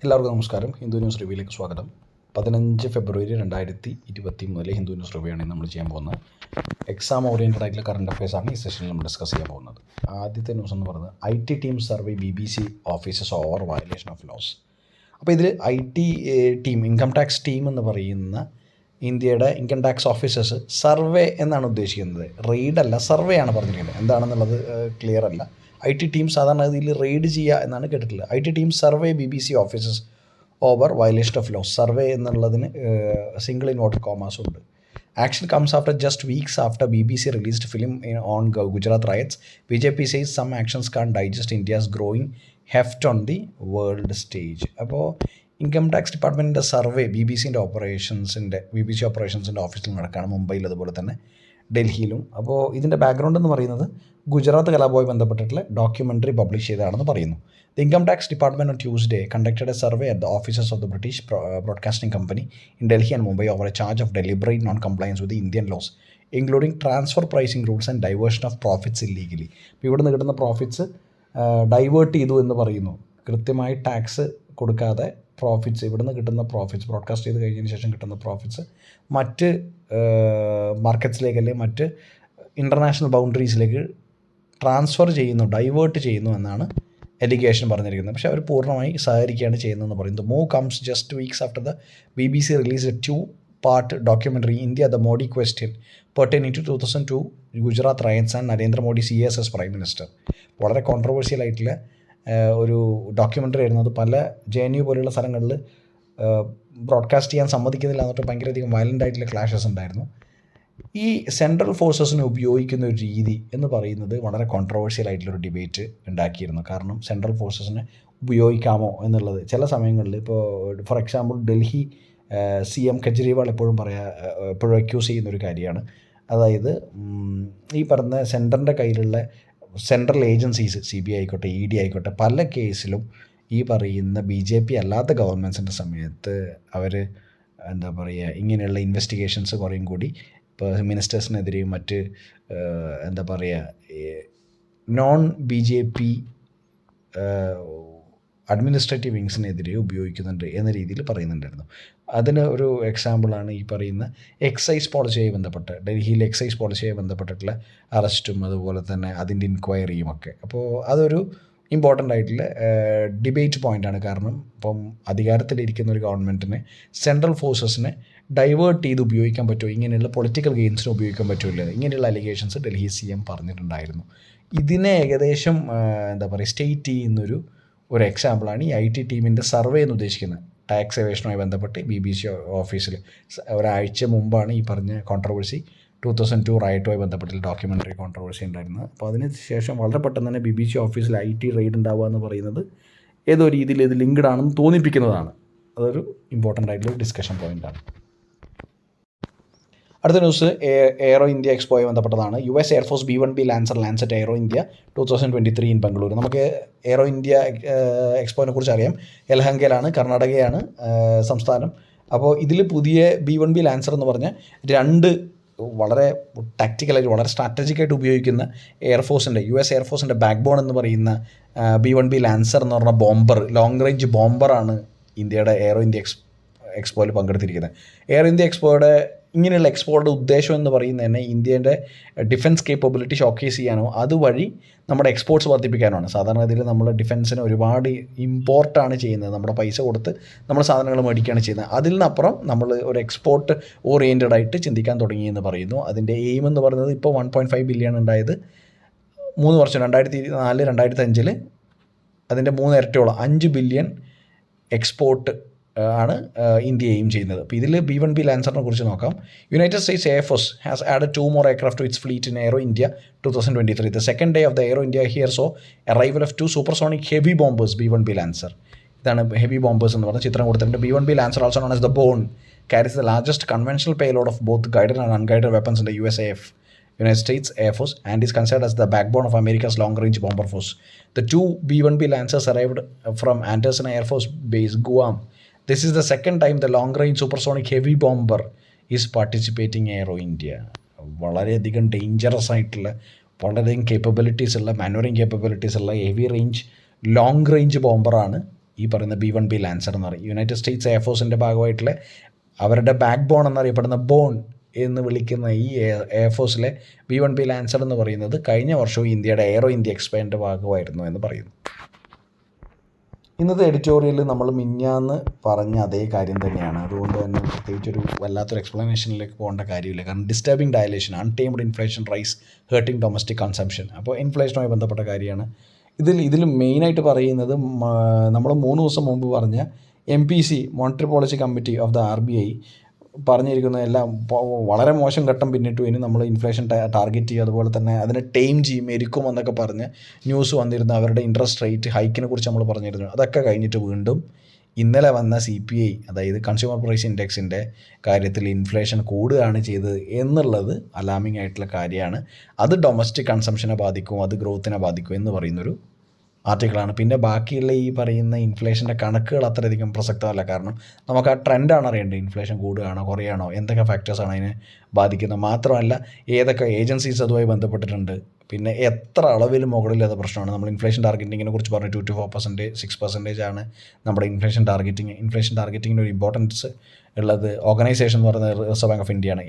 എല്ലാവർക്കും നമസ്കാരം. ഹിന്ദു ന്യൂസ് റിവ്യൂയിലേക്ക് സ്വാഗതം. 15 ഫെബ്രുവരി 2023 ഹിന്ദു ന്യൂസ് റിവ്യൂ ആണ് നമ്മൾ ചെയ്യാൻ പോകുന്നത്. എക്സാം ഓറിയൻറ്റഡ് ആയിട്ടുള്ള കറണ്ട് അഫയേഴ്സാണ് ഈ സെഷനിൽ നമ്മൾ ഡിസ്കസ് ചെയ്യാൻ പോകുന്നത്. ആദ്യത്തെ ന്യൂസ് എന്ന് പറയുന്നത് IT team survey BBC offices over violation of laws. അപ്പോൾ ഇതിൽ IT team, income tax team എന്ന് പറയുന്ന ഇന്ത്യയുടെ ഇൻകം ടാക്സ് ഓഫീസേഴ്സ് സർവേ എന്നാണ് ഉദ്ദേശിക്കുന്നത്. റെയ്ഡ് അല്ല, സർവേ ആണ് പറഞ്ഞിരിക്കുന്നത്. എന്താണെന്നുള്ളത് ക്ലിയർ അല്ല. IT ടീം സാധാരണ ഇതിൽ റെയ്ഡ് ചെയ്യുക എന്നാണ് കേട്ടിട്ടുള്ളത്. IT team survey BBC offices over violation of laws. Survey എന്നുള്ളതിന് സിംഗിൾ ഇൻവേർട്ടഡ് കോമാസ് ഉണ്ട്. Action comes after just weeks after BBC released film on Gujarat riots. BJP says some actions can't digest India's growing heft on the world stage. അപ്പോൾ income tax ഡിപ്പാർട്ട്മെൻറ്റിൻ്റെ survey BBC ഓപ്പറേഷൻസിൻ്റെ ഓഫീസിൽ നടക്കുകയാണ്, മുംബൈയിൽ അതുപോലെ തന്നെ ഡൽഹിയിലും. അപ്പോൾ ഇതിൻ്റെ ബാക്ക്ഗ്രൗണ്ട് എന്ന് പറയുന്നത് ഗുജറാത്ത് കലാപവുമായി ബന്ധപ്പെട്ടിട്ടുള്ള ഡോക്യുമെൻ്ററി പബ്ലിഷ് ചെയ്തതാണെന്ന് പറയുന്നു. The Income Tax Department on Tuesday conducted a survey at the offices of the British Broadcasting Company in Delhi and Mumbai over a charge of deliberate non-compliance with the Indian laws, including transfer pricing rules and diversion of profits illegally. ഇപ്പോൾ ഇവിടെ നിന്ന് കിട്ടുന്ന profits divert ചെയ്തു എന്ന് പറയുന്നു. കൃത്യമായി tax കൊടുക്കാതെ profits, ഇവിടുന്ന് കിട്ടുന്ന പ്രോഫിറ്റ്സ്, ബ്രോഡ്കാസ്റ്റ് ചെയ്ത് കഴിഞ്ഞതിന് ശേഷം കിട്ടുന്ന പ്രോഫിറ്റ്സ് മറ്റ് മാർക്കറ്റ്സിലേക്ക് അല്ലെങ്കിൽ മറ്റ് ഇൻ്റർനാഷണൽ ബൗണ്ടറീസിലേക്ക് ട്രാൻസ്ഫർ ചെയ്യുന്നു, ഡൈവേർട്ട് ചെയ്യുന്നു എന്നാണ് എലിഗേഷൻ പറഞ്ഞിരിക്കുന്നത്. പക്ഷേ അവർ പൂർണ്ണമായി സഹകരിക്കുകയാണ് ചെയ്യുന്നതെന്ന് പറയുന്നത്. Move comes just weeks after the BBC released 2-part documentary India the Modi Question pertaining to 2002 Gujarat riots and Narendra Modi CS as prime minister. വളരെ കോൺട്രവേഴ്ഷ്യൽ ആയിട്ടുള്ള ഒരു ഡോക്യുമെൻ്ററി ആയിരുന്നു. അത് പല JNU പോലെയുള്ള സ്ഥലങ്ങളിൽ ബ്രോഡ്കാസ്റ്റ് ചെയ്യാൻ സമ്മതിക്കുന്നില്ല എന്നിട്ട് ഭയങ്കരധികം വയലൻ്റ് ആയിട്ടുള്ള ക്ലാഷസ് ഉണ്ടായിരുന്നു. ഈ സെൻട്രൽ ഫോഴ്സസിനെ ഉപയോഗിക്കുന്ന ഒരു രീതി എന്ന് പറയുന്നത് വളരെ കോൺട്രവേഴ്ഷ്യൽ ആയിട്ടുള്ളൊരു ഡിബേറ്റ് ഉണ്ടാക്കിയിരുന്നു. കാരണം സെൻട്രൽ ഫോഴ്സസിനെ ഉപയോഗിക്കാമോ എന്നുള്ളത് ചില സമയങ്ങളിൽ, ഇപ്പോൾ for example Delhi CM Kejriwal എപ്പോഴും അക്യൂസ് ചെയ്യുന്നൊരു കാര്യമാണ്. അതായത് ഈ പറഞ്ഞ സെൻറ്ററിൻ്റെ കയ്യിലുള്ള സെൻട്രൽ ഏജൻസീസ്, CBI ആയിക്കോട്ടെ, ED ആയിക്കോട്ടെ, പല കേസിലും ഈ പറയുന്ന BJP അല്ലാത്ത ഗവൺമെൻറ്റ്സിൻ്റെ സമയത്ത് അവർ ഇങ്ങനെയുള്ള ഇൻവെസ്റ്റിഗേഷൻസ് കുറേയും കൂടി ഇപ്പോൾ മിനിസ്റ്റേഴ്സിനെതിരെയും മറ്റ് നോൺ BJP അഡ്മിനിസ്ട്രേറ്റീവ് വിങ്സിനെതിരെ ഉപയോഗിക്കുന്നുണ്ട് എന്ന രീതിയിൽ പറയുന്നുണ്ടായിരുന്നു. അതിന് ഒരു എക്സാമ്പിളാണ് ഈ പറയുന്ന എക്സൈസ് പോളിസിയായി ബന്ധപ്പെട്ട്, ഡൽഹിയിലെ എക്സൈസ് പോളിസിയായി ബന്ധപ്പെട്ടിട്ടുള്ള അറസ്റ്റും അതുപോലെ തന്നെ അതിൻ്റെ ഇൻക്വയറിയും ഒക്കെ. അപ്പോൾ അതൊരു ഇമ്പോർട്ടൻ്റ് ആയിട്ടുള്ള ഡിബേറ്റ് പോയിൻ്റാണ്. കാരണം ഇപ്പം അധികാരത്തിലിരിക്കുന്ന ഒരു ഗവൺമെൻറ്റിനെ സെൻട്രൽ ഫോഴ്സസിനെ ഡൈവേർട്ട് ചെയ്ത് ഉപയോഗിക്കാൻ പറ്റുമോ, ഇങ്ങനെയുള്ള പൊളിറ്റിക്കൽ ഗെയിൻസിന് ഉപയോഗിക്കാൻ പറ്റുമില്ല, ഇങ്ങനെയുള്ള അലിഗേഷൻസ് ഡൽഹി CM പറഞ്ഞിട്ടുണ്ടായിരുന്നു. ഇതിനെ ഏകദേശം സ്റ്റേറ്റ് ചെയ്യുന്നൊരു എക്സാമ്പിളാണ് ഈ IT ടീമിൻ്റെ സർവേ എന്ന് ഉദ്ദേശിക്കുന്നത്. ടാക്സ് എവേഷനുമായി ബന്ധപ്പെട്ട് BBC ഓഫീസിൽ ഒരാഴ്ച മുമ്പാണ് ഈ പറഞ്ഞ കോൺട്രവേഴ്സി 2002 റയറ്റുമായി ബന്ധപ്പെട്ടുള്ള ഡോക്യുമെൻ്ററി കോൺട്രവേഴ്സി ഉണ്ടായിരുന്നത്. അപ്പോൾ അതിന് ശേഷം വളരെ പെട്ടെന്ന് തന്നെ BBC ഓഫീസിൽ IT റെയ്ഡ് ഉണ്ടാവുക എന്ന് പറയുന്നത് ഏതോ രീതിയിൽ ഇത് ലിങ്ക്ഡ് ആണെന്ന് തോന്നിപ്പിക്കുന്നതാണ്. അതൊരു ഇമ്പോർട്ടൻ്റ് ആയിട്ടുള്ള ഡിസ്കഷൻ പോയിൻ്റാണ്. അടുത്ത ന്യൂസ് എയ്റോ ഇന്ത്യ എക്സ്പോയുമായി ബന്ധപ്പെട്ടതാണ്. US air force B-1B Lancer lance at aero India 2023 in Bengaluru. നമുക്ക് എയ്റോ ഇന്ത്യ എക്സ്പോനെ കുറിച്ച് അറിയാം. യലഹങ്കയിലാണ്, കർണാടകയാണ് സംസ്ഥാനം. അപ്പോൾ ഇതിൽ പുതിയ B-1B ലാൻസർ എന്ന് പറഞ്ഞ രണ്ട് വളരെ ടാക്റ്റിക്കലായിട്ട് വളരെ സ്ട്രാറ്റജിക്കായിട്ട് ഉപയോഗിക്കുന്ന US എയർഫോഴ്സിൻ്റെ ബാക്ക് ബോൺ എന്ന് പറയുന്ന B-1B ലാൻസർ എന്ന് പറഞ്ഞ ബോംബർ, ലോങ് റേഞ്ച് ബോംബറാണ് ഇന്ത്യയുടെ എയ്റോ ഇന്ത്യ എക്സ്പോയിൽ പങ്കെടുത്തിരിക്കുന്നത്. എയ്റോ ഇന്ത്യ എക്സ്പോയുടെ ഇങ്ങനെയുള്ള എക്സ്പോയുടെ ഉദ്ദേശം എന്ന് പറയുന്നത് തന്നെ ഇന്ത്യയുടെ ഡിഫൻസ് കേപ്പബിലിറ്റി ഷോക്കേസ് ചെയ്യാനോ അതുവഴി നമ്മുടെ എക്സ്പോർട്സ് വർദ്ധിപ്പിക്കാനാണ്. സാധാരണ ഇതിൽ നമ്മൾ ഡിഫൻസിന് ഒരുപാട് ഇമ്പോർട്ടാണ് ചെയ്യുന്നത്, നമ്മുടെ പൈസ കൊടുത്ത് നമ്മൾ സാധനങ്ങൾ മേടിക്കുകയാണ് ചെയ്യുന്നത്. അതിൽ നിന്നപ്പുറം നമ്മൾ ഒരു എക്സ്പോർട്ട് ഓറിയൻറ്റഡ് ആയിട്ട് ചിന്തിക്കാൻ തുടങ്ങിയെന്ന് പറയുന്നു. അതിൻ്റെ എയിം എന്ന് പറയുന്നത് ഇപ്പോൾ 1.5 ബില്യൺ ഉണ്ടായത് 3 വർഷം 2004-2005 അതിൻ്റെ 3 ഇരട്ടിയോളം 5 ബില്യൺ എക്സ്പോർട്ട് ആണ് ഇന്ത്യ എയിം ചെയ്യുന്നത്. അപ്പോൾ ഇതിൽ B-1B ലാൻസറിനെ കുറിച്ച് നോക്കാം. United States air force has added 2 more aircraft to its fleet in Aero India 2023. The second day of the Aero India here saw arrival of 2 supersonic heavy bombers B-1B Lancer. ഇതാണ് heavy bombers എന്ന് പറഞ്ഞ ചിത്രം കൊടുത്തിട്ടുണ്ട്. B-1B Lancer, also known as the Bone, carries the largest conventional payload of both guided and unguided weapons in the United States Air Force and is considered as the backbone of America's long-range bomber force. The 2 B-1B Lancers arrived from Andersen Air Force Base, Guam. This is the second time the long-range supersonic heavy bomber is participating in Aero India. വളരെയധികം dangerous ആയിട്ടുള്ള, വളരെയധികം capabilities ഉള്ള, manoeuvring capabilities ഉള്ള heavy range long range ബോംബറാണ് ഈ പറയുന്ന B1B Lancer എന്ന് പറയും. United States എയർഫോഴ്സിൻ്റെ ഭാഗമായിട്ടുള്ള അവരുടെ ബാക്ക് ബോൺ എന്നറിയപ്പെടുന്ന ബോൺ എന്ന് വിളിക്കുന്ന ഈ എയർഫോഴ്സിലെ B1B ലാൻസർ എന്ന് പറയുന്നത് കഴിഞ്ഞ വർഷവും ഇന്ത്യയുടെ എയ്റോ ഇന്ത്യ എക്സ്പോയുടെ ഭാഗമായിരുന്നു എന്ന് പറയുന്നു. ഇന്നത്തെ എഡിറ്റോറിയലിൽ നമ്മൾ മിഞ്ഞാന്ന് പറഞ്ഞ അതേ കാര്യം തന്നെയാണ്. അതുകൊണ്ട് തന്നെ പ്രത്യേകിച്ചൊരു വല്ലാത്തൊരു എക്സ്പ്ലനേഷനിലേക്ക് പോകേണ്ട കാര്യമില്ല. കാരണം disturbing dilation, untimed inflation rise hurting domestic consumption. അപ്പോൾ ഇൻഫ്ലേഷനുമായി ബന്ധപ്പെട്ട കാര്യമാണ് ഇതിൽ മെയിനായിട്ട് പറയുന്നത്. നമ്മൾ 3 ദിവസം മുമ്പ് പറഞ്ഞ MPC monetary policy committee of the RBI പറഞ്ഞിരിക്കുന്ന എല്ലാം വളരെ മോശം ഘട്ടം പിന്നിട്ടു. ഇനി നമ്മൾ ഇൻഫ്ലേഷൻ ടാർഗറ്റ് ചെയ്യും, അതുപോലെ തന്നെ അതിനെ ടൈം ചെയ്യും, എരിക്കും എന്നൊക്കെ പറഞ്ഞ് ന്യൂസ് വന്നിരുന്നു. അവരുടെ ഇൻട്രസ്റ്റ് റേറ്റ് ഹൈക്കിനെ കുറിച്ച് നമ്മൾ പറഞ്ഞിരുന്നു. അതൊക്കെ കഴിഞ്ഞിട്ട് വീണ്ടും ഇന്നലെ വന്ന CPI, അതായത് കൺസ്യൂമർ പ്രൈസ് ഇൻഡെക്സിൻ്റെ കാര്യത്തിൽ ഇൻഫ്ലേഷൻ കൂടുകയാണ് ചെയ്തത് എന്നുള്ളത് അലാമിംഗ് ആയിട്ടുള്ള കാര്യമാണ്. അത് ഡൊമസ്റ്റിക് കൺസംഷനെ ബാധിക്കും, അത് ഗ്രോത്തിനെ ബാധിക്കും എന്ന് പറയുന്നൊരു ആർട്ടിക്കിളാണ്. പിന്നെ ബാക്കിയുള്ള ഈ പറയുന്ന ഇൻഫ്ലേഷൻ്റെ കണക്കുകൾ അത്രയധികം പ്രസക്തമല്ല. കാരണം നമുക്ക് ആ ട്രെൻഡാണ് അറിയേണ്ടത്. ഇൻഫ്ലേഷൻ കൂടുകയാണോ കുറയാണോ, എന്തൊക്കെ ഫാക്ടേഴ്സാണ് അതിനെ ബാധിക്കുന്നത്, മാത്രമല്ല ഏതൊക്കെ ഏജൻസീസ് അതുമായി ബന്ധപ്പെട്ടിട്ടുണ്ട്, പിന്നെ എത്ര അളവിൽ മുകളിൽ അത് പ്രശ്നമാണ്. നമ്മൾ ഇൻഫ്ലേഷൻ ടാർഗറ്റിങ്ങിനെ കുറിച്ച് പറഞ്ഞു. 2 to 4%, 6% ആണ് നമ്മുടെ ഇൻഫ്ലേഷൻ ടാർഗറ്റിങ്. ഇൻഫ്ലേഷൻ ടാർഗറ്റിങ്ങിന് ഒരു ഇമ്പോർട്ടൻസ് ഉള്ളത് ഓർഗനൈസേഷൻ എന്ന് പറയുന്നത് റിസർവ് ബാങ്ക് ഓഫ് ഇന്ത്യയാണ്.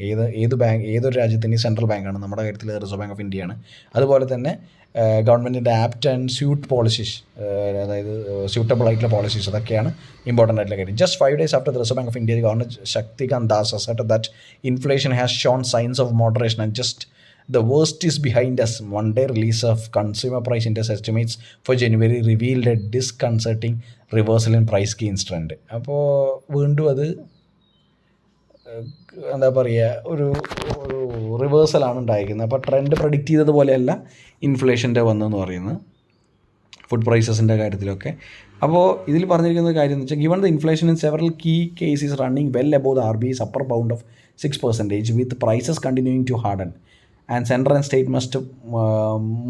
ഏതൊരു രാജ്യത്തിന് സെൻട്രൽ ബാങ്കാണ്. നമ്മുടെ കാര്യത്തിൽ റിസർവ് ബാങ്ക് ഓഫ് ഇന്ത്യയാണ്. അതുപോലെ തന്നെ ഗവൺമെൻറ്റിൻ്റെ ആപ്റ്റ് ആൻഡ് സ്യൂട്ട് പോളിസീസ്, അതായത് സ്യൂട്ടബിൾ ആയിട്ടുള്ള പോളിസീസ്, അതൊക്കെയാണ് ഇമ്പോർട്ടൻ്റ് ആയിട്ടുള്ള കാര്യം. Just 5 days after the Reserve Bank of India, Governor Shaktikant Das asserted that inflation has shown signs of moderation and just the worst is behind us. One-day release of consumer price index estimates for January revealed a disconcerting reversal in price gains trend. അപ്പോൾ വീണ്ടും അത് എന്താ പറയുക, ഒരു റിവേഴ്സലാണ് ഉണ്ടായിരിക്കുന്നത്. അപ്പോൾ trend predict ചെയ്തതുപോലെയല്ല ഇൻഫ്ലേഷൻ്റെ വന്നെന്ന് പറയുന്നത് ഫുഡ് പ്രൈസസിൻ്റെ കാര്യത്തിലൊക്കെ. അപ്പോൾ ഇതിൽ പറഞ്ഞിരിക്കുന്ന കാര്യം എന്ന് വെച്ചാൽ, given the inflation in several key cases running well above the RBI's upper bound of 6% with prices continuing to harden, and central and state must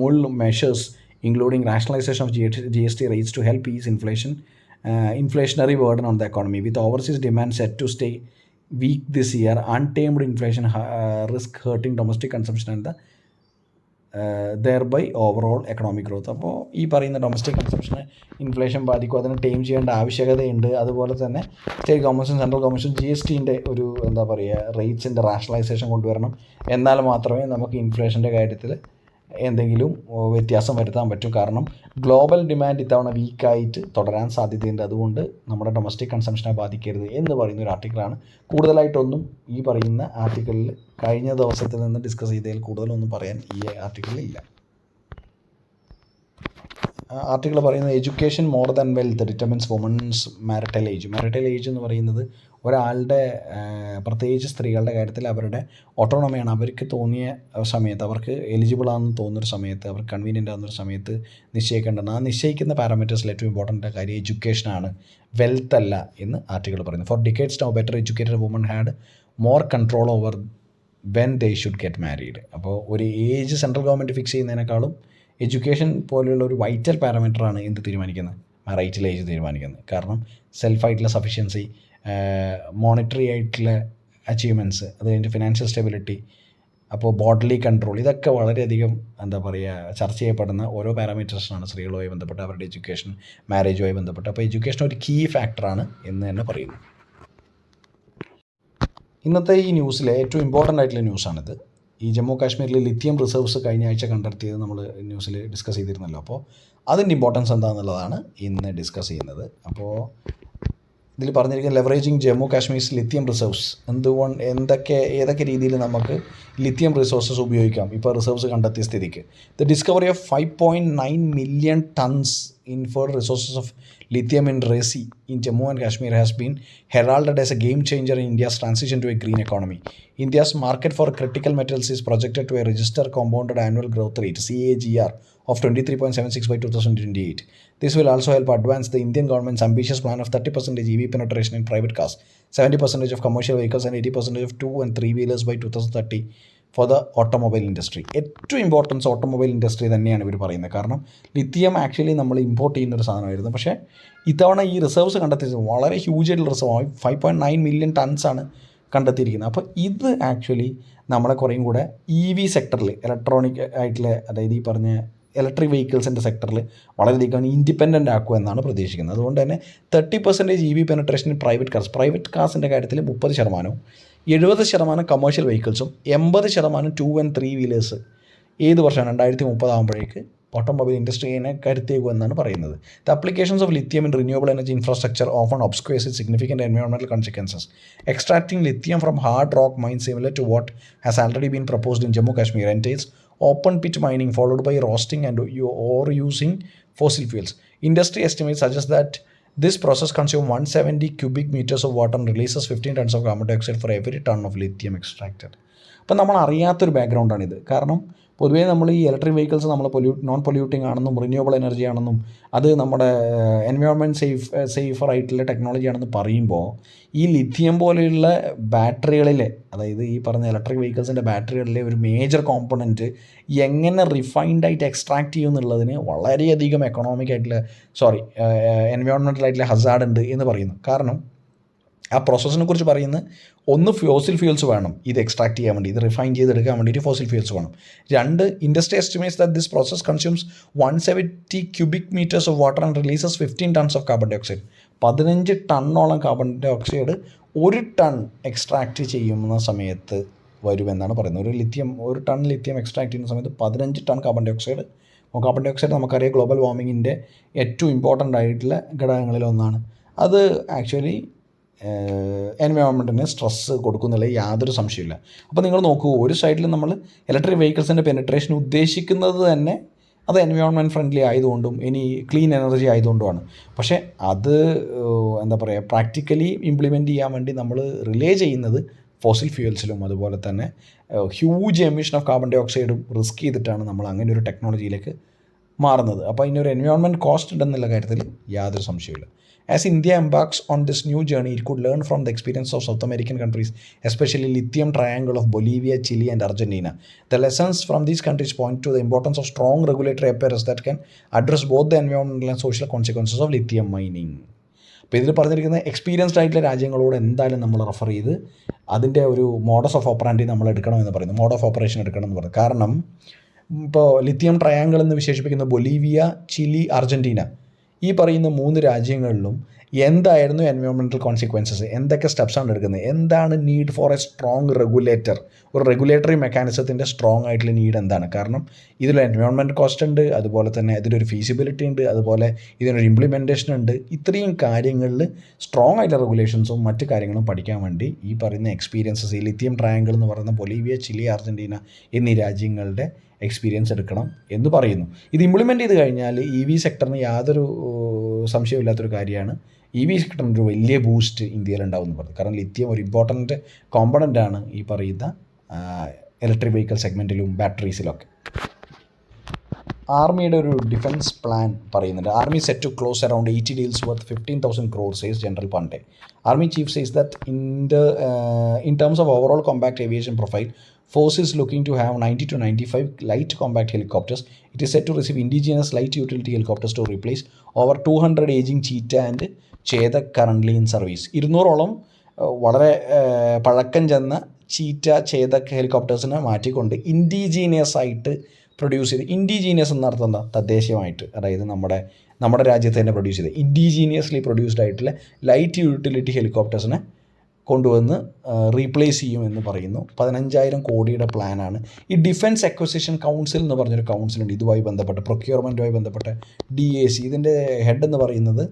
mull measures including rationalization of GST rates to help ease inflationary burden on the economy. With overseas demand set to stay weak this year, untamed inflation risk hurting domestic consumption and the thereby overall economic growth. അപ്പോൾ ഈ പറയുന്ന domestic കൺസംഷനെ inflation ബാധിക്കും, അതിനെ time ചെയ്യേണ്ട ആവശ്യകതയുണ്ട്. അതുപോലെ തന്നെ state ഗവൺമെൻറ്റും central ഗവൺമെൻറ്റും GSTൻ്റെ ഒരു എന്താ പറയുക റേറ്റ്സിൻ്റെ റാഷണലൈസേഷൻ കൊണ്ടുവരണം. എന്നാൽ മാത്രമേ നമുക്ക് ഇൻഫ്ലേഷൻ്റെ കാര്യത്തിൽ എന്തെങ്കിലും വ്യത്യാസം വരുത്താൻ പറ്റും. കാരണം ഗ്ലോബൽ ഡിമാൻഡ് ഇത്തവണ വീക്കായിട്ട് തുടരാൻ സാധ്യതയുണ്ട്. അതുകൊണ്ട് നമ്മുടെ ഡൊമസ്റ്റിക് കൺസംഷനെ ബാധിക്കരുത് എന്ന് പറയുന്ന ഒരു ആർട്ടിക്കിളാണ്. കൂടുതലായിട്ടൊന്നും ഈ പറയുന്ന ആർട്ടിക്കിളിൽ കഴിഞ്ഞ ദിവസത്തിൽ നിന്ന് ഡിസ്കസ് ചെയ്തതിൽ കൂടുതലൊന്നും പറയാൻ ഈ ആർട്ടിക്കിളിൽ ഇല്ല. ആർട്ടിക്കിൾ പറയുന്നത് education more than wealth determines women's marital age. Marital age എന്ന് പറയുന്നത് ഒരാളുടെ, പ്രത്യേകിച്ച് സ്ത്രീകളുടെ കാര്യത്തിൽ അവരുടെ ഓട്ടോണമിയാണ്. അവർക്ക് തോന്നിയ സമയത്ത്, അവർക്ക് എലിജിബിളാണെന്ന് തോന്നുന്നൊരു സമയത്ത്, അവർക്ക് കൺവീനിയൻ്റ് ആകുന്നൊരു സമയത്ത് നിശ്ചയിക്കേണ്ടതാണ്. ആ നിശ്ചയിക്കുന്ന പാരാമീറ്റേഴ്സിൽ ഏറ്റവും ഇമ്പോർട്ടൻ്റ് കാര്യം എഡ്യൂക്കേഷനാണ്, വെൽത്ത് അല്ല എന്ന് ആർട്ടിക്കിൾ പറയുന്നു. Four decades now better educated women had more control over when they should get married. അപ്പോൾ ഒരു ഏജ് സെൻട്രൽ ഗവൺമെൻറ് ഫിക്സ് ചെയ്യുന്നതിനേക്കാളും എഡ്യൂക്കേഷൻ പോലെയുള്ള ഒരു വൈറ്റൽ പാരാമീറ്ററാണ് എന്ത് തീരുമാനിക്കുന്നത്, മാരൈറ്റൽ ഏജ് തീരുമാനിക്കുന്നത്. കാരണം സെൽഫായിട്ടുള്ള സഫിഷ്യൻസി, മോണിറ്ററി ആയിട്ടുള്ള അച്ചീവ്മെൻറ്റ്സ്, അത് കഴിഞ്ഞിട്ട് ഫിനാൻഷ്യൽ സ്റ്റെബിലിറ്റി, അപ്പോൾ ബോഡ്ലി കൺട്രോൾ, ഇതൊക്കെ വളരെയധികം എന്താ പറയുക ചർച്ച ചെയ്യപ്പെടുന്ന ഓരോ പാരാമീറ്റേഴ്സാണ് സ്ത്രീകളുമായി ബന്ധപ്പെട്ട്, അവരുടെ എഡ്യൂക്കേഷൻ, മാരേജുമായി ബന്ധപ്പെട്ട്. അപ്പോൾ എഡ്യൂക്കേഷൻ ഒരു കീ ഫാക്ടറാണ് എന്ന് തന്നെ പറയുന്നു. ഇന്നത്തെ ഈ ന്യൂസിലെ ഏറ്റവും ഇമ്പോർട്ടൻ്റ് ആയിട്ടുള്ള ന്യൂസാണിത്. ഈ ജമ്മു കാശ്മീരിൽ ലിത്തിയം റിസർവ്സ് കഴിഞ്ഞ ആഴ്ച കണ്ടെത്തിയത് നമ്മൾ ന്യൂസിൽ ഡിസ്കസ് ചെയ്തിരുന്നല്ലോ. അപ്പോൾ അതിൻ്റെ ഇമ്പോർട്ടൻസ് എന്താണെന്നുള്ളതാണ് ഇന്ന് ഡിസ്കസ് ചെയ്യുന്നത്. അപ്പോൾ ഇതിൽ പറഞ്ഞിരിക്കുന്ന ലെവറേജിങ് ജമ്മു കാശ്മീർസ് ലിത്തിയം റിസർവ്സ്, ഏതൊക്കെ രീതിയിൽ നമുക്ക് ലിത്തിയം റിസോഴ്സസ് ഉപയോഗിക്കാം ഇപ്പോൾ റിസർവ്സ് കണ്ടെത്തിയ സ്ഥിതിക്ക്. The discovery of 5.9 million tons inferred resources of lithium in Resi in Jammu and Kashmir has been heralded as a game changer in India's transition to a green economy. India's market for critical metals is projected to register compounded annual growth rate (CAGR) of 23.76 by 2028. This will also help advance the Indian government's ambitious plan of 30% EV penetration in private cars, 70% of commercial vehicles and 80% of 2 and 3 wheelers by 2030 for the automobile industry. ഏറ്റവും importance automobile industry തന്നെയാണ് ഇവർ പറയുന്നത്. കാരണം lithium actually നമ്മൾ import ചെയ്യുന്നൊരു സാധനമായിരുന്നു. പക്ഷേ ഇത്തവണ ഈ റിസർവ്സ് കണ്ടെത്തിയത് വളരെ ഹ്യൂജ് ആയിട്ടുള്ള റിസർവ്, 5.9 million tons ആണ് കണ്ടെത്തിയിരിക്കുന്നത്. അപ്പോൾ ഇത് ആക്ച്വലി നമ്മളെ കുറേയും കൂടെ EV സെക്ടറിൽ, ഇലക്ട്രോണിക് ആയിട്ടുള്ള, അതായത് ഈ പറഞ്ഞ ഇലക്ട്രിക് വെഹിക്കിൾസിൻ്റെ സെക്ടറിൽ വളരെയധികം ഇൻഡിപെൻഡൻ്റ് ആക്കുക എന്നാണ് പ്രതീക്ഷിക്കുന്നത്. അതുകൊണ്ട് തന്നെ 30% EV പെനട്രേഷൻ പ്രൈവറ്റ് കാർസിൻ്റെ കാര്യത്തിൽ 30%, 70% കമേഴ്ഷ്യൽ വെഹിക്കിൾസും 80% 2 and 3 വീലേഴ്സ് ഏത് വർഷം 2030 ആകുമ്പോഴേക്ക് ഓട്ടോമൊബൈൽ ഇൻഡസ്ട്രീനെ കരുത്തേക്കും എന്നാണ് പറയുന്നത്. The applications of lithium in renewable energy infrastructure often obscures significant environmental consequences. Extracting lithium from hard rock mines similar to what has already been proposed in Jammu Kashmir entails open pit mining followed by roasting and or using fossil fuels. Industry estimates suggest that this process consumes 170 cubic meters of water and releases 15 tons of carbon dioxide for every ton of lithium extracted. അപ്പം നമ്മൾ അറിയാത്തൊരു ബാക്ക്ഗ്രൗണ്ടാണിത്. കാരണം പൊതുവേ നമ്മൾ ഈ electric vehicles നമ്മൾ non polluting ആണെന്നും renewable energy ആണെന്നും അത് നമ്മുടെ എൻവയോൺമെൻറ്റ് സേഫർ ആയിട്ടുള്ള ടെക്നോളജി ആണെന്ന് പറയുമ്പോൾ ഈ ലിഥിയം പോലെയുള്ള ബാറ്ററികളിലെ, അതായത് ഈ പറഞ്ഞ ഇലക്ട്രിക് വെഹിക്കിൾസിൻ്റെ ബാറ്ററികളിലെ ഒരു മേജർ കോമ്പണൻറ്റ് എങ്ങനെ റിഫൈൻഡ് ആയിട്ട് എക്സ്ട്രാക്ട് ചെയ്യും എന്നുള്ളതിന് വളരെയധികം എൻവയോൺമെൻറ്റൽ ആയിട്ടുള്ള ഹസാർഡ് ഉണ്ട് എന്ന് പറയുന്നു. കാരണം ആ പ്രോസസ്സിനെ കുറിച്ച് പറയുന്നത്, ഒന്ന് ഫോസിൽ ഫ്യൂൽസ് വേണം ഇത് എക്സ്ട്രാക്ട് ചെയ്യാൻ വേണ്ടി, ഇത് റിഫൈൻ ചെയ്തെടുക്കാൻ വേണ്ടിയിട്ട് ഫോസിൽ ഫ്യൂൽസ് വേണം. 2, industry estimates that this process consumes 170 cubic meters of water and releases 15 tons of carbon dioxide. 15 ടണ്ണോളം കാർബൺ ഡയോക്സൈഡ് 1 ടൺ എക്സ്ട്രാക്ട് ചെയ്യുന്ന സമയത്ത് വരുമെന്നാണ് പറയുന്നത്. ഒരു ടൺ ലിഥിയം എക്സ്ട്രാക്ട് ചെയ്യുന്ന സമയത്ത് 15 tonne carbon dioxide. Carbon dioxide നമുക്കറിയാം ഗ്ലോബൽ വാർമിങ്ങിൻ്റെ ഏറ്റവും ഇമ്പോർട്ടൻ്റ് ആയിട്ടുള്ള ഘടകങ്ങളിലൊന്നാണ്. അത് ആക്ച്വലി എൻവയോൺമെൻറ്റിന് സ്ട്രെസ്സ് കൊടുക്കുന്നുള്ള യാതൊരു സംശയമില്ല. അപ്പോൾ നിങ്ങൾ നോക്കൂ, ഒരു സൈഡിൽ നമ്മൾ ഇലക്ട്രിക് വെഹിക്കിൾസിൻ്റെ പെനിട്രേഷൻ ഉദ്ദേശിക്കുന്നത് തന്നെ അത് എൻവയോൺമെൻറ്റ് ഫ്രണ്ട്ലി ആയതുകൊണ്ടും ഇനി ക്ലീൻ എനർജി ആയതുകൊണ്ടുമാണ്. പക്ഷേ അത് പ്രാക്ടിക്കലി ഇംപ്ലിമെൻറ്റ് ചെയ്യാൻ വേണ്ടി നമ്മൾ റിലേ ചെയ്യുന്നത് ഫോസിൽ ഫ്യൂവൽസിലും അതുപോലെ തന്നെ ഹ്യൂജ് എമിഷൻ ഓഫ് കാർബൺ ഡൈ ഓക്സൈഡും റിസ്ക് ചെയ്തിട്ടാണ് നമ്മൾ അങ്ങനെ ഒരു ടെക്നോളജിയിലേക്ക് മാറുന്നത്. അപ്പോൾ ഇതിനൊരു എൻവയോൺമെൻറ്റ് കോസ്റ്റ് ഉണ്ടെന്നുള്ള കാര്യത്തിൽ യാതൊരു സംശയമില്ല. As India embarks on this new journey, it could learn from the experience of South American countries, especially lithium triangle of Bolivia, Chile and Argentina. The lessons from these countries point to the importance of strong regulatory apparatus that can address both the environmental and social consequences of lithium mining. അപ്പോൾ ഇതിൽ പറഞ്ഞിരിക്കുന്ന experienced ആയിട്ടുള്ള രാജ്യങ്ങളോട് എന്തായാലും നമ്മൾ refer ചെയ്ത് അതിൻ്റെ ഒരു modus of operandi നമ്മൾ എടുക്കണമെന്ന് പറയുന്നു, മോഡ് ഓഫ് ഓപ്പറേഷൻ എടുക്കണമെന്ന് പറയുന്നത്. കാരണം ഇപ്പോൾ ലിത്തിയം ട്രയാങ്കിൾ എന്ന് വിശേഷിപ്പിക്കുന്ന ബൊലീവിയ, ചിലി, അർജൻറ്റീന, ഈ പറയുന്ന 3 രാജ്യങ്ങളിലും എന്തായിരുന്നു എൻവയോൺമെൻറ്റൽ കോൺസിക്വൻസസ്, എന്തൊക്കെ സ്റ്റെപ്സാണ് എടുക്കുന്നത്, എന്താണ് need for A strong regulator, ഒരു റെഗുലേറ്ററി മെക്കാനിസത്തിൻ്റെ സ്ട്രോങ് ആയിട്ടുള്ള നീഡ് എന്താണ്. കാരണം ഇതിൽ എൻവയോൺമെൻറ്റ് കോസ്റ്റ് ഉണ്ട്, അതുപോലെ തന്നെ ഇതിലൊരു ഫീസിബിലിറ്റി ഉണ്ട്, അതുപോലെ ഇതിനൊരു ഇംപ്ലിമെൻറ്റേഷൻ ഉണ്ട്. ഇത്രയും കാര്യങ്ങളിൽ സ്ട്രോങ് ആയിട്ടുള്ള റെഗുലേഷൻസും മറ്റു കാര്യങ്ങളും പഠിക്കാൻ വേണ്ടി ഈ പറയുന്ന എക്സ്പീരിയൻസസ്, ഈ ലിത്തിയം ട്രയാങ്കിൾ എന്ന് പറയുന്ന ബൊലീവിയ, ചിലി, അർജൻറ്റീന എന്നീ രാജ്യങ്ങളുടെ എക്സ്പീരിയൻസ് എടുക്കണം എന്ന് പറയുന്നു. ഇത് ഇംപ്ലിമെൻറ്റ് ചെയ്ത് കഴിഞ്ഞാൽ EV സെക്ടറിന് യാതൊരു സംശയമില്ലാത്തൊരു കാര്യമാണ്. EV സെക്ടറിന് ഒരു വലിയ ബൂസ്റ്റ് ഇന്ത്യയിൽ ഉണ്ടാവും എന്ന് പറഞ്ഞു. കാരണം ലിത്തിയം ഒരു ഇമ്പോർട്ടൻറ്റ് കോമ്പണൻ്റാണ് ഈ പറയുന്ന ഇലക്ട്രിക് വെഹിക്കിൾ സെഗ്മെൻറ്റിലും ബാറ്ററീസിലൊക്കെ. ആർമിയുടെ ഒരു ഡിഫൻസ് പ്ലാൻ പറയുന്നുണ്ട്. Army set to close around 80 deals worth 15,000 crores, says General Pandey. Army chief says that in terms of overall combat aviation profile, force is looking to have 90 to 95 light combat helicopters. It is set to receive indigenous light utility helicopters to replace over 200 aging Cheetah and Chetak currently in service. 200ഓളം വളരെ പഴക്കം ചെന്ന cheetah, Chetak ഹെലികോപ്റ്റേഴ്സിനെ മാറ്റിക്കൊണ്ട് indigenous ആയിട്ട് produce ചെയ്ത്, indigenous എന്നർത്ഥം എന്താ, തദ്ദേശീയമായിട്ട്, അതായത് നമ്മുടെ രാജ്യത്ത് തന്നെ പ്രൊഡ്യൂസ് ചെയ്ത് ഇൻഡിജീനിയസ്ലി പ്രൊഡ്യൂസ്ഡ് ആയിട്ടുള്ള ലൈറ്റ് യൂട്ടിലിറ്റി ഹെലികോപ്റ്റേഴ്സിനെ കൊണ്ടുവന്ന് റീപ്ലേസ് ചെയ്യുമെന്ന് പറയുന്നു. 15,000 കോടിയുടെ പ്ലാനാണ്. ഈ ഡിഫൻസ് അക്വസിഷൻ കൗൺസിൽ എന്ന് പറഞ്ഞൊരു കൗൺസിലുണ്ട് ഇതുമായി ബന്ധപ്പെട്ട്, പ്രൊക്യൂർമെൻറ്റുമായി ബന്ധപ്പെട്ട്. DAC ഇതിൻ്റെ ഹെഡ് എന്ന് പറയുന്നത്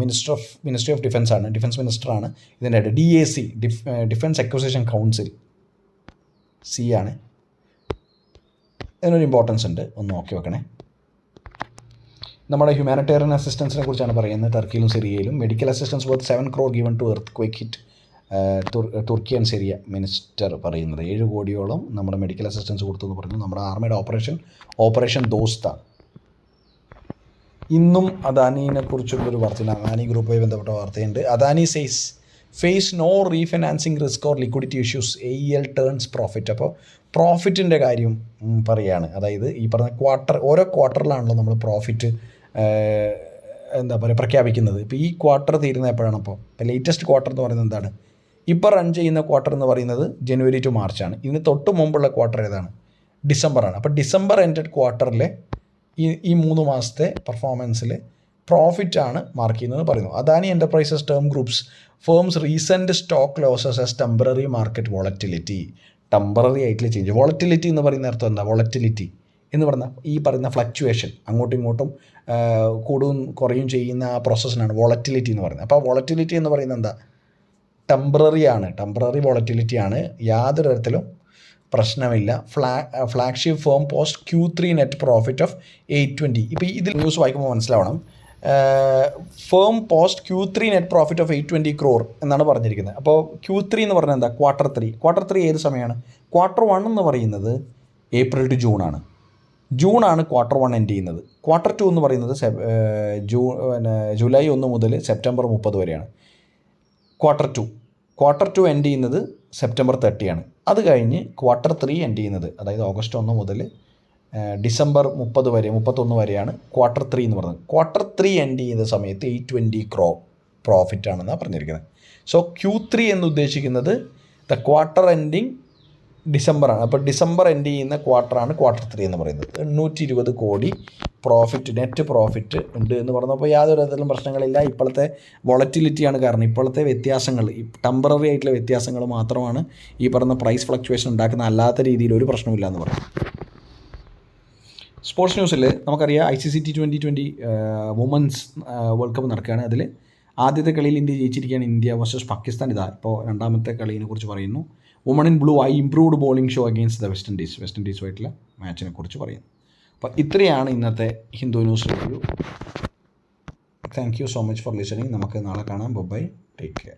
മിനിസ്ട്രി ഓഫ് ഡിഫൻസ് ആണ്, ഡിഫൻസ് മിനിസ്റ്ററാണ് ഇതിൻ്റെ head. DAC defence acquisition council ആണ്. ഇതിനൊരു ഇമ്പോർട്ടൻസ് ഉണ്ട്, ഒന്ന് നോക്കി വെക്കണേ. നമ്മുടെ ഹ്യൂമാനിറ്റേറിയൻ അസിസ്റ്റൻസിനെ കുറിച്ചാണ് പറയുന്നത്. ടർക്കിയിലും സിറിയയിലും medical assistance worth 7 crore given to earthquake hit Turkey and Syria. Minister പറയുന്നത് 7 കോടിയോളം നമ്മുടെ മെഡിക്കൽ അസിസ്റ്റൻസ് കൊടുത്തു എന്ന് പറഞ്ഞു. നമ്മുടെ ആർമിയുടെ ഓപ്പറേഷൻ ദോസ്ത. ഇന്നും അദാനിനെ കുറിച്ചുള്ളൊരു വാർത്തയുണ്ട്, അദാനി ഗ്രൂപ്പുമായി ബന്ധപ്പെട്ട വാർത്തയുണ്ട്. Adani says face no refinancing risk or liquidity issues, AEL turns profit. അപ്പോൾ പ്രോഫിറ്റിൻ്റെ കാര്യം പറയുകയാണ്. അതായത് ഈ പറഞ്ഞ ഓരോ ക്വാർട്ടറിലാണല്ലോ നമ്മൾ പ്രോഫിറ്റ് പ്രഖ്യാപിക്കുന്നത്. ഇപ്പോൾ ഈ ക്വാർട്ടർ തീരുന്ന എപ്പോഴാണ്? അപ്പോൾ ലേറ്റസ്റ്റ് ക്വാർട്ടർ എന്ന് പറയുന്നത് എന്താണ്? ഇപ്പോൾ റൺ ചെയ്യുന്ന ക്വാർട്ടർ എന്ന് പറയുന്നത് ജനുവരി ടു മാർച്ചാണ്. ഇതിന് തൊട്ട് മുമ്പുള്ള ക്വാർട്ടർ ഏതാണ്? ഡിസംബറാണ്. അപ്പോൾ ഡിസംബർ എൻഡഡ് ക്വാർട്ടറിലെ ഈ 3 മാസത്തെ പെർഫോമൻസിൽ പ്രോഫിറ്റാണ് മാർക്ക് ചെയ്യുന്നത് പറയുന്നു. Adani enterprises term groups firms recent stock losses as temporary market volatility. Temporary ആയിട്ടുള്ള ചേഞ്ച്. വോളറ്റിലിറ്റി എന്ന് പറയുന്ന അർത്ഥം എന്താ? വോളറ്റിലിറ്റി എന്ന് പറഞ്ഞാൽ ഈ പറയുന്ന ഫ്ലക്ച്വേഷൻ, അങ്ങോട്ടും ഇങ്ങോട്ടും കൂടുകയും കുറയും ചെയ്യുന്ന ആ പ്രോസസ്സിനാണ് വോളറ്റിലിറ്റി എന്ന് പറയുന്നത്. അപ്പോൾ വോളറ്റിലിറ്റി എന്ന് പറയുന്നത് എന്താ? ടെമ്പററി ആണ്, ടെമ്പററി വോളറ്റിലിറ്റി ആണ്, യാതൊരു തരത്തിലും പ്രശ്നമില്ല. Flagship firm post Q3 net profit of 820. ഇപ്പോൾ ഇതിൽ ന്യൂസ് വായിക്കുമ്പോൾ മനസ്സിലാവണം, firm post Q3 net profit of 820 crore എന്നാണ് പറഞ്ഞിരിക്കുന്നത്. അപ്പോൾ Q3 എന്ന് പറഞ്ഞാൽ എന്താ? ക്വാർട്ടർ 3 ഏത് സമയമാണ്? ക്വാർട്ടർ 1 എന്ന് പറയുന്നത് ഏപ്രിൽ ടു ജൂൺ ആണ്. ജൂൺ ആണ് ക്വാർട്ടർ 1 എൻഡ് ചെയ്യുന്നത്. ക്വാർട്ടർ 2 എന്ന് പറയുന്നത് ജൂലൈ 1 മുതൽ സെപ്റ്റംബർ 30 വരെയാണ്. ക്വാർട്ടർ 2 എൻഡ് ചെയ്യുന്നത് സെപ്റ്റംബർ 30 ആണ്. അത് കഴിഞ്ഞ് ക്വാർട്ടർ 3 എൻഡ് ചെയ്യുന്നത്, അതായത് ഓഗസ്റ്റ് 1 മുതൽ ഡിസംബർ 31 വരെയാണ് ക്വാർട്ടർ 3 എന്ന് പറയുന്നത്. ക്വാർട്ടർ 3 എൻഡ് ചെയ്യുന്ന സമയത്ത് 820 crore പ്രോഫിറ്റ് ആണെന്നാണ് പറഞ്ഞിരിക്കുന്നത്. സോ Q3 എന്ന് ഉദ്ദേശിക്കുന്നത് ദ ക്വാർട്ടർ എൻഡിങ് ഡിസംബറാണ്. അപ്പോൾ ഡിസംബർ എൻഡ് ചെയ്യുന്ന ക്വാർട്ടറാണ് ക്വാർട്ടർ 3 എന്ന് പറയുന്നത്. 820 കോടി പ്രോഫിറ്റ്, നെറ്റ് പ്രോഫിറ്റ് ഉണ്ട് എന്ന് പറഞ്ഞപ്പോൾ യാതൊരു തരത്തിലും പ്രശ്നങ്ങളില്ല. ഇപ്പോഴത്തെ വോളറ്റിലിറ്റിയാണ് കാരണം. ഇപ്പോഴത്തെ വ്യത്യാസങ്ങൾ, ഈ ടെമ്പററി ആയിട്ടുള്ള വ്യത്യാസങ്ങൾ മാത്രമാണ് ഈ പറഞ്ഞ പ്രൈസ് ഫ്ലക്ച്വേഷൻ ഉണ്ടാക്കുന്ന, അല്ലാത്ത രീതിയിൽ ഒരു പ്രശ്നമില്ല എന്ന് പറയും. സ്പോർട്സ് ന്യൂസിൽ നമുക്കറിയാം ICC T20 women's world cup നടക്കുകയാണ്. അതിൽ ആദ്യത്തെ കളിയിൽ ഇന്ത്യ ജയിച്ചിരിക്കുകയാണ്. India versus Pakistan. ഇതാ ഇപ്പോൾ രണ്ടാമത്തെ കളിയെ കുറിച്ച് പറയുന്നു. Women in blue improved bowling show against the West ഇൻഡീസുമായിട്ടുള്ള മാച്ചിനെ കുറിച്ച് പറയുന്നു. അപ്പോൾ ഇത്രയാണ് ഇന്നത്തെ Hindu news review. Thank you so much for listening. നമുക്ക് നാളെ കാണാം. Bye, take care.